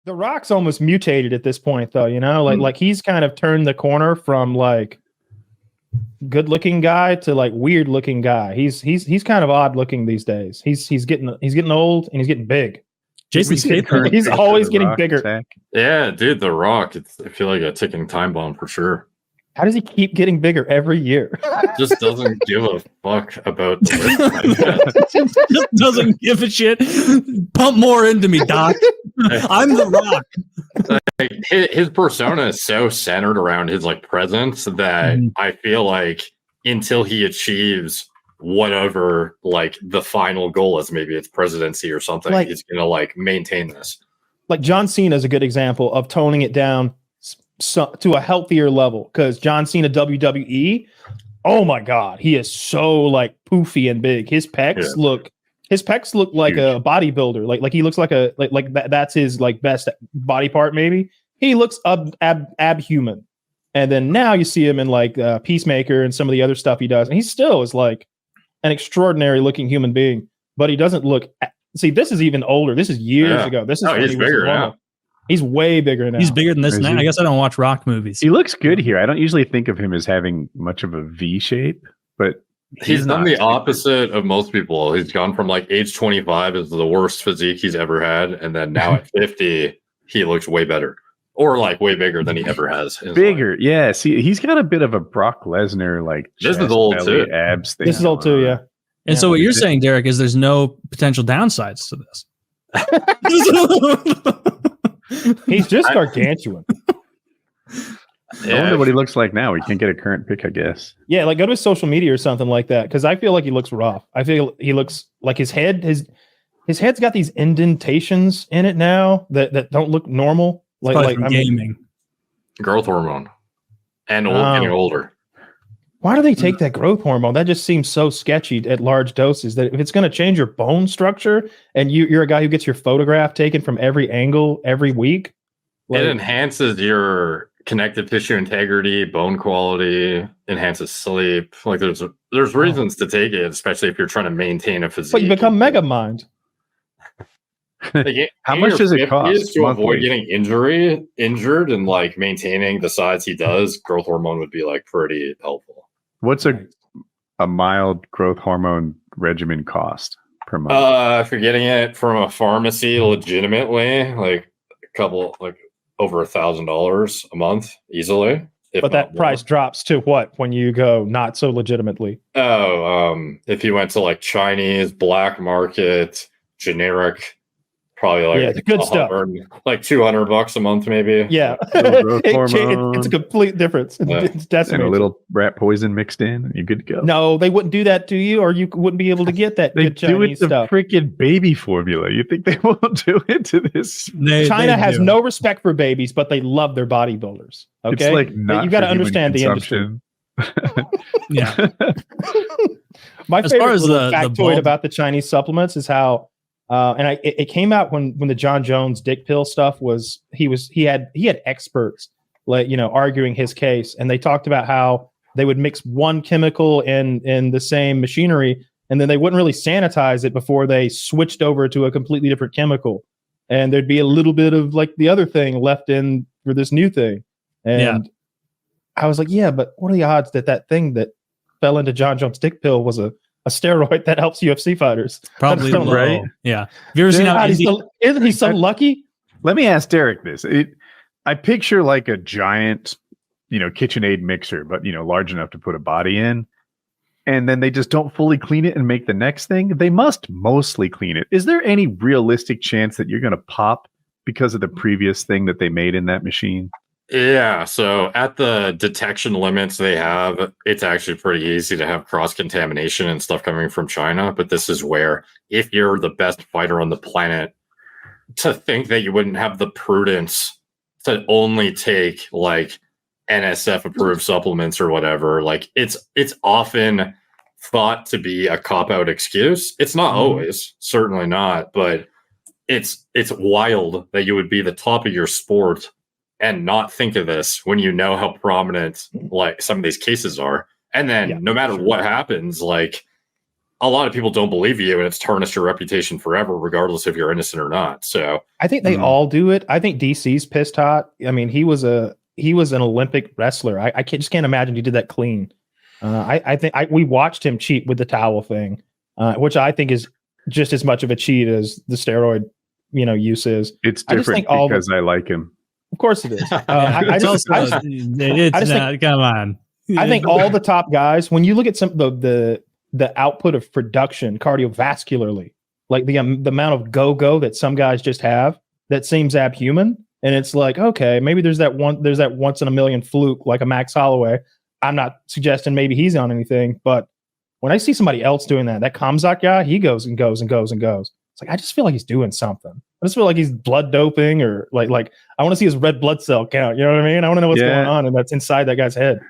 The Rock's almost mutated at this point, though. Like he's kind of turned the corner from like good-looking guy to like weird-looking guy. He's kind of odd-looking these days. He's getting old and he's getting big. Jason Statham. He's always getting bigger. Attack. Yeah, dude, The Rock. I feel like a ticking time bomb for sure. How does he keep getting bigger every year? Just doesn't give a fuck about the Just doesn't give a shit. Pump more into me, Doc. I'm The Rock. like, his persona is so centered around his like presence that I feel like until he achieves whatever like the final goal is, maybe it's presidency or something, like, he's gonna like maintain this. Like John Cena is a good example of toning it down to a healthier level, because John Cena WWE, oh my god, he is so like poofy and big. His pecs look like huge. A bodybuilder. Like he looks like that's his like best body part. Maybe he looks abhuman. And then now you see him in like Peacemaker and some of the other stuff he does, and he still is like an extraordinary looking human being. But he doesn't look. See, this is even older. This is years ago. This is he's bigger now. He's way bigger now. He's bigger than this now. I guess I don't watch Rock movies. He looks good here. I don't usually think of him as having much of a V shape, but he's done the opposite of most people. He's gone from like age 25 is the worst physique he's ever had, and then now at 50, he looks way better, or like way bigger than he ever has. Bigger, yeah. See, he's got a bit of a Brock Lesnar like. This is old too. Abs thing. This is old too, yeah. And so what you're saying, Derek, is there's no potential downsides to this. He's just gargantuan. I wonder what he looks like now. We can't get a current pic, I guess. Yeah, like go to his social media or something like that, because I feel like he looks rough. I feel he looks like his head's got these indentations in it now that don't look normal. Like gaming, growth hormone, and getting older. Why do they take that growth hormone? That just seems so sketchy at large doses. That if it's going to change your bone structure, and you're a guy who gets your photograph taken from every angle every week, it enhances your connective tissue integrity, bone quality, enhances sleep. Like there's reasons to take it, especially if you're trying to maintain a physique. But you become mega mind. Like, how much does it cost to avoid getting injured and like maintaining the size he does? Growth hormone would be like pretty helpful. What's a mild growth hormone regimen cost per month? If you're getting it from a pharmacy legitimately, like a couple, like over $1,000 a month easily. But that price drops to what when you go not so legitimately? If you went to like Chinese black market generic, probably like the good stuff, like $200 a month, maybe. Yeah, it's a complete difference. It's and a little rat poison mixed in, and you're good to go. No, they wouldn't do that to you, or you wouldn't be able to get that. They good Chinese do it stuff. The freaking baby formula. You think they won't do it to this? China has no respect for babies, but they love their bodybuilders. Okay, it's like not you got to understand the industry. Yeah. My favorite factoid about the Chinese supplements is how. It came out when the John Jones dick pill stuff was he had experts like arguing his case, and they talked about how they would mix one chemical in the same machinery, and then they wouldn't really sanitize it before they switched over to a completely different chemical, and there'd be a little bit of like the other thing left in for this new thing, and I was like, yeah, but what are the odds that thing that fell into John Jones dick pill was a steroid that helps UFC fighters? Probably right. Yeah. Have you ever seen how isn't he so lucky? Let me ask Derek this. I picture like a giant, KitchenAid mixer, but large enough to put a body in. And then they just don't fully clean it and make the next thing. They must mostly clean it. Is there any realistic chance that you're going to pop because of the previous thing that they made in that machine? Yeah, so at the detection limits they have, it's actually pretty easy to have cross-contamination and stuff coming from China. But this is where, if you're the best fighter on the planet, to think that you wouldn't have the prudence to only take like NSF-approved supplements or whatever, like it's often thought to be a cop-out excuse. It's not always, certainly not, but it's wild that you would be the top of your sport and not think of this when you know how prominent like some of these cases are. And then no matter what happens, like a lot of people don't believe you, and it's tarnished your reputation forever, regardless if you're innocent or not. So I think they all do it. I think DC's pissed hot. I mean, he was an Olympic wrestler. I just can't imagine he did that clean. I think we watched him cheat with the towel thing, which I think is just as much of a cheat as the steroid, use is. It's different because I like him. Of course it is. Come on. I think all the top guys, when you look at some of the output of production cardiovascularly, like the amount of go that some guys just have, that seems abhuman. And it's like, okay, maybe there's that once in a million fluke, like a Max Holloway. I'm not suggesting maybe he's on anything, but when I see somebody else doing that Kamzat guy, he goes and goes and goes and goes. It's like, I just feel like he's doing something. I just feel like he's blood doping, or like I want to see his red blood cell count. You know what I mean? I want to know what's going on, and that's inside that guy's head.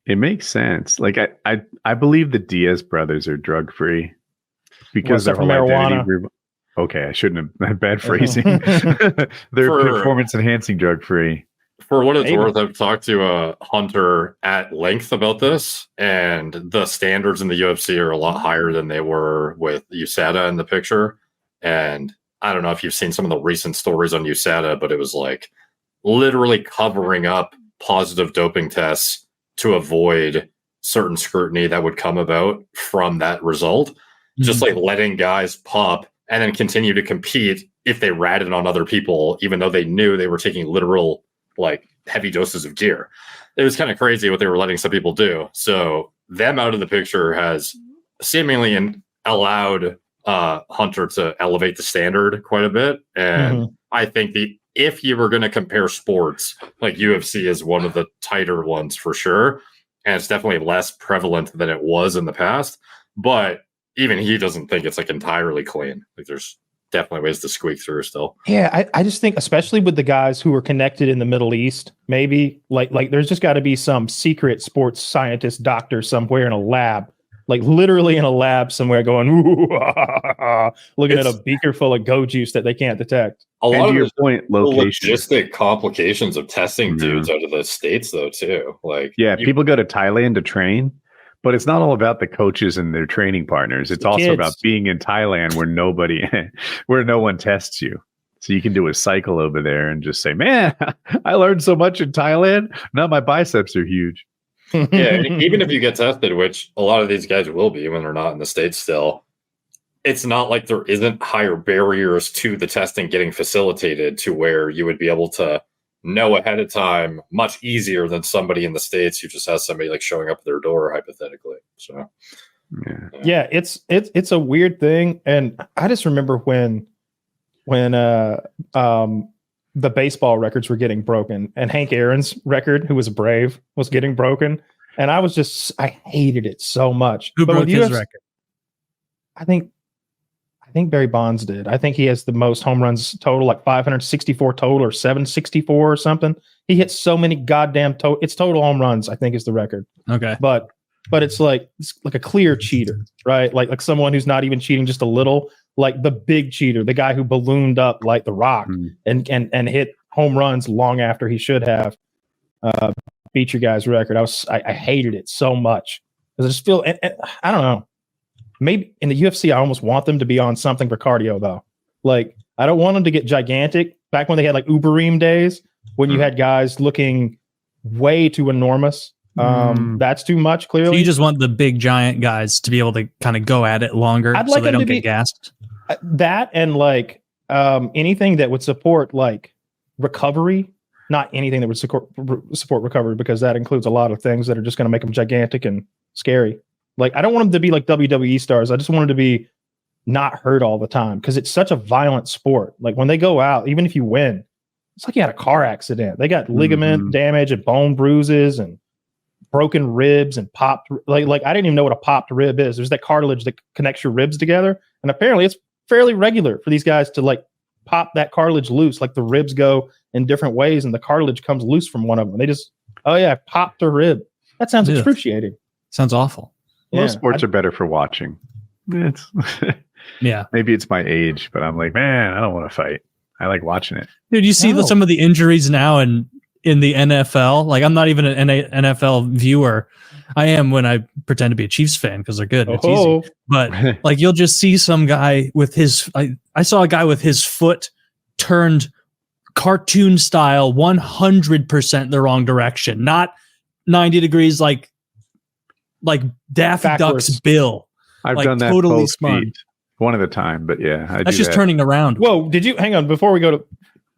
It makes sense. Like I believe the Diaz brothers are drug free because they're marijuana. Okay, I shouldn't have bad phrasing. They're performance enhancing drug free. For what it's worth, I've talked to Hunter at length about this, and the standards in the UFC are a lot higher than they were with USADA in the picture. And I don't know if you've seen some of the recent stories on USADA, but it was like literally covering up positive doping tests to avoid certain scrutiny that would come about from that result. Mm-hmm. Just like letting guys pop and then continue to compete if they ratted on other people, even though they knew they were taking literal, like, heavy doses of gear. It was kind of crazy what they were letting some people do. So them out of the picture has seemingly allowed Hunter to elevate the standard quite a bit. And I think if you were going to compare sports, like, UFC is one of the tighter ones for sure. And it's definitely less prevalent than it was in the past. But even he doesn't think it's like entirely clean. Like, there's definitely ways to squeak through still. Yeah, I just think, especially with the guys who are connected in the Middle East, maybe like there's just got to be some secret sports scientist doctor somewhere in a lab, like literally in a lab somewhere going, looking at a beaker full of go juice that they can't detect. A lot of your point, location, logistic complications of testing dudes out of the States, though, too. Like, people go to Thailand to train. But it's not all about the coaches and their training partners. It's also about being in Thailand where no one tests you. So you can do a cycle over there and just say, man, I learned so much in Thailand. Now my biceps are huge. Yeah, even if you get tested, which a lot of these guys will be when they're not in the States still, it's not like there isn't higher barriers to the testing getting facilitated to where you would be able to know ahead of time much easier than somebody in the States who just has somebody like showing up at their door hypothetically. So yeah, it's a weird thing. And I just remember when the baseball records were getting broken and Hank Aaron's record, who was a Brave, was getting broken. And I hated it so much. Who broke his record? I think Barry Bonds did. I think he has the most home runs total, like 564 total or 764 or something. He hit so many goddamn it's total home runs, I think, is the record. Okay. But it's like a clear cheater, right? Like someone who's not even cheating just a little, like the big cheater, the guy who ballooned up like The Rock and hit home runs long after he should have beat your guy's record. I hated it so much because I just feel, and I don't know. Maybe in the UFC, I almost want them to be on something for cardio, though. Like, I don't want them to get gigantic. Back when they had like Uberim days, when you had guys looking way too enormous. That's too much, clearly. So you just want the big giant guys to be able to kind of go at it longer so they don't get gassed? That and like anything that would support like recovery, not anything that would support recovery, because that includes a lot of things that are just going to make them gigantic and scary. Like, I don't want them to be like WWE stars. I just want them to be not hurt all the time, because it's such a violent sport. Like, when they go out, even if you win, it's like you had a car accident. They got ligament damage and bone bruises and broken ribs and popped. Like I didn't even know what a popped rib is. There's that cartilage that connects your ribs together. And apparently it's fairly regular for these guys to like pop that cartilage loose. Like, the ribs go in different ways and the cartilage comes loose from one of them. They just, I popped a rib. That sounds excruciating. Sounds awful. Most sports are better for watching. It's maybe it's my age, but I'm like, man, I don't want to fight. I like watching it. Dude, you see some of the injuries now, and in the NFL. Like, I'm not even an NFL viewer. I am when I pretend to be a Chiefs fan because they're good. And it's easy. But like, you'll just see some guy with his. I saw a guy with his foot turned cartoon style 100% the wrong direction, not 90 degrees like Daffy Backwards. Duck's bill. I've like, done that totally both smart. feet, one at a time. But yeah, That's just turning around. Whoa, did you hang on before we go to?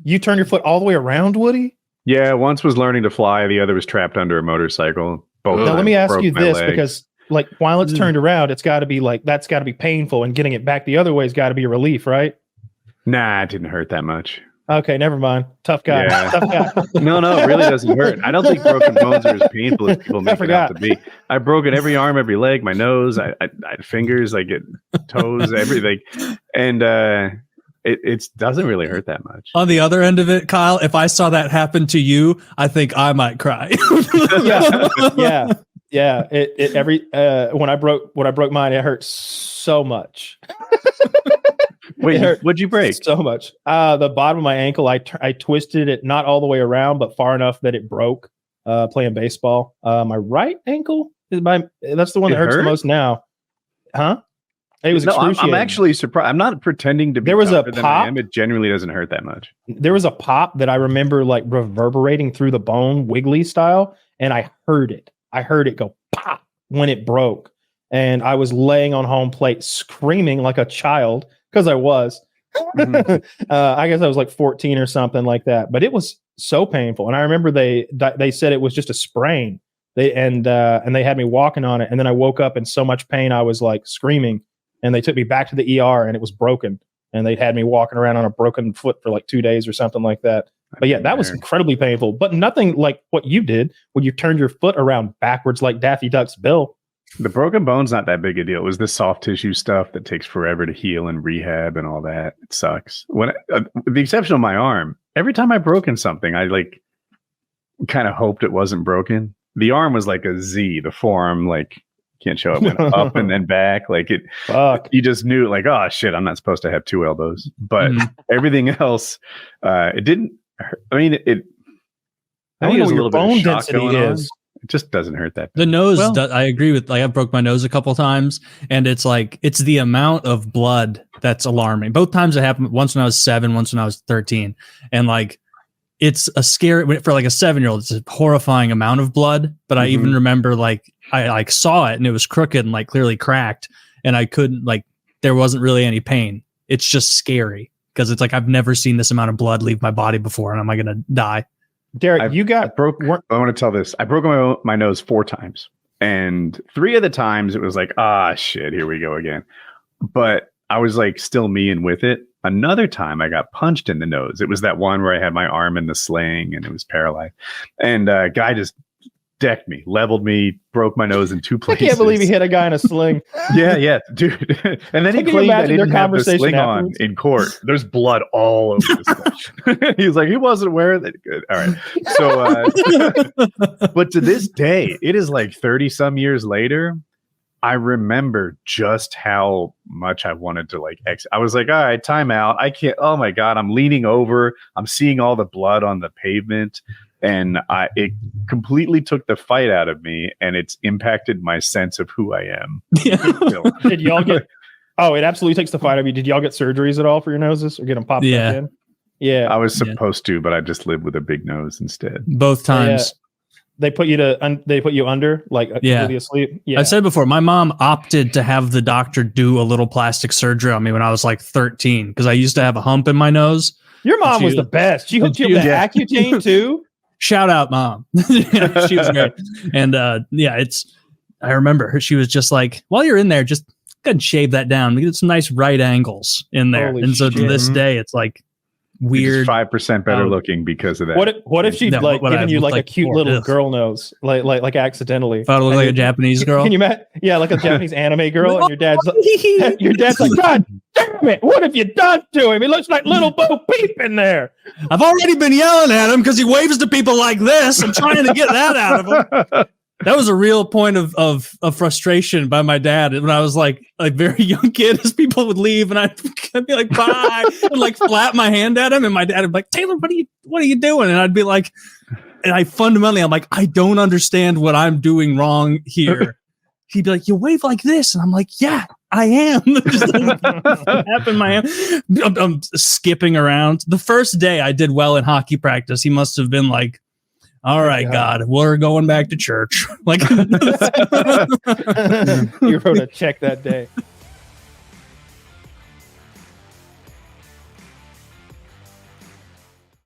You turn your foot all the way around, Woody? Yeah, once was learning to fly. The other was trapped under a motorcycle. Both Now let me ask you this, leg. because like while it's turned around, it's got to be like that's got to be painful, and getting it back the other way has got to be a relief, right? Nah, it didn't hurt that much. Okay, never mind. Tough guy. Yeah. Tough guy. No, it really doesn't hurt. I don't think broken bones are as painful as people make it out to be. I've broken every arm, every leg, my nose, I had fingers, I get toes, everything, and it doesn't really hurt that much. On the other end of it, Kyle, if I saw that happen to you, I think I might cry. Yeah. When I broke mine, it hurt so much. Wait, what'd you break? So much. The bottom of my ankle, I twisted it not all the way around, but far enough that it broke. Playing baseball. My right ankle that's the one that hurts the most now. Huh? It was excruciating. I'm actually surprised. I'm not pretending to be. There was a tougher than pop. I am. It genuinely doesn't hurt that much. There was a pop that I remember like reverberating through the bone, wiggly style, and I heard it. I heard it go pop when it broke, and I was laying on home plate screaming like a child because I was. Mhm. I guess I was like 14 or something like that, but it was so painful. And I remember they said it was just a sprain. They had me walking on it, and then I woke up in so much pain I was like screaming. And they took me back to the ER, and it was broken. And they had me walking around on a broken foot for like 2 days or something like that. But yeah, that was incredibly painful. But nothing like what you did when you turned your foot around backwards like Daffy Duck's bill. The broken bone's not that big a deal. It was the soft tissue stuff that takes forever to heal and rehab and all that. It sucks. With the exception of my arm, every time I broken something, I like kind of hoped it wasn't broken. The arm was like a Z. The forearm, like, can't show it, went up and then back. Like it, you just knew like, oh shit, I'm not supposed to have two elbows. But everything else, it didn't hurt. I mean, it I think there's a little bit of shock going on. It just doesn't hurt that bad. The nose, I agree with. Like, I broke my nose a couple times, and it's like it's the amount of blood that's alarming. Both times it happened. Once when I was 7, once when I was 13, and like it's a scary for like a 7-year-old. It's a horrifying amount of blood. But I even remember like I like saw it and it was crooked and like clearly cracked, and I couldn't like there wasn't really any pain. It's just scary because it's like I've never seen this amount of blood leave my body before, and am I gonna die? Derek, I want to tell this. I broke my nose 4 times, and 3 of the times it was like, shit, here we go again. But I was like still me and with it. Another time I got punched in the nose. It was that one where I had my arm in the sling and it was paralyzed. And a guy just decked me, leveled me, broke my nose in 2 places. I can't believe he hit a guy in a sling. yeah, dude. And then he claimed I didn't have the sling on in court. There's blood all over the place. He was like, he wasn't wearing it. Good. All right. So, but to this day, it is like 30 some years later. I remember just how much I wanted to like I was like, all right, time out. I can't. Oh my God. I'm leaning over. I'm seeing all the blood on the pavement. And it completely took the fight out of me, and it's impacted my sense of who I am. Did y'all get? Oh, it absolutely takes the fight out of you. Did y'all get surgeries at all for your noses, or get them popped back in? Yeah, I was supposed to, but I just lived with a big nose instead. Both times. They put you under, like completely asleep. Yeah, I said before, my mom opted to have the doctor do a little plastic surgery on me when I was like 13 because I used to have a hump in my nose. Your mom was the best. She hooked you up to Accutane too. Shout out, Mom. She was great. And I remember her. She was just like, while you're in there, just go ahead and shave that down. We get some nice right angles in there. Holy and so shit. To this day, it's like weird. 5% better looking because of that. What if she'd like given you like a cute little girl nose, like accidentally? If I look like a Japanese girl? Can you imagine? Yeah, like a Japanese anime girl, and your dad's like, God damn it! What have you done to him? He looks like little Bo Peep in there. I've already been yelling at him because he waves to people like this. I'm trying to get that out of him. That was a real point of frustration by my dad when I was like a very young kid. As people would leave, and I'd be like, "Bye," and like flap my hand at him, and my dad would be like, "Taylor, what are you doing?" And I'd be like, I fundamentally, I'm like, I don't understand what I'm doing wrong here. He'd be like, you wave like this. And I'm like, yeah, I am. Just tapping my hand. I'm skipping around. The first day I did well in hockey practice. He must have been like, all right, God, we're going back to church. Like, you wrote a check that day.